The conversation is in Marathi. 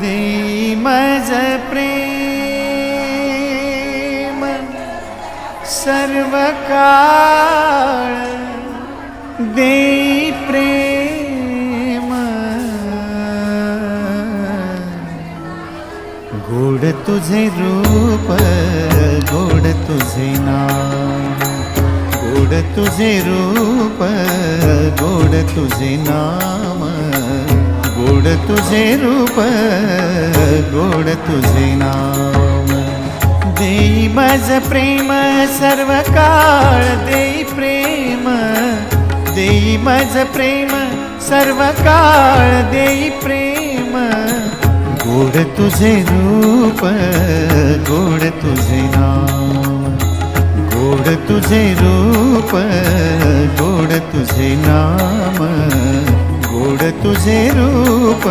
देई मज प्रेम सर्व काळ, देई प्रेम गोड तुझे रूप, गोड तुझे नाम, गोड तुझे रूप, गोड तुझे नाम, गोड तुझे रूप, गोड तुझे नाम। देई मज प्रेम सर्व काळ, देई प्रेम, देई मज प्रेम सर्व काळ, देई प्रेम गोड तुझे रूप, गोड तुझे नाम, गोड तुझे रूप, गोड तुझे नाम, गोड तुझे रूप,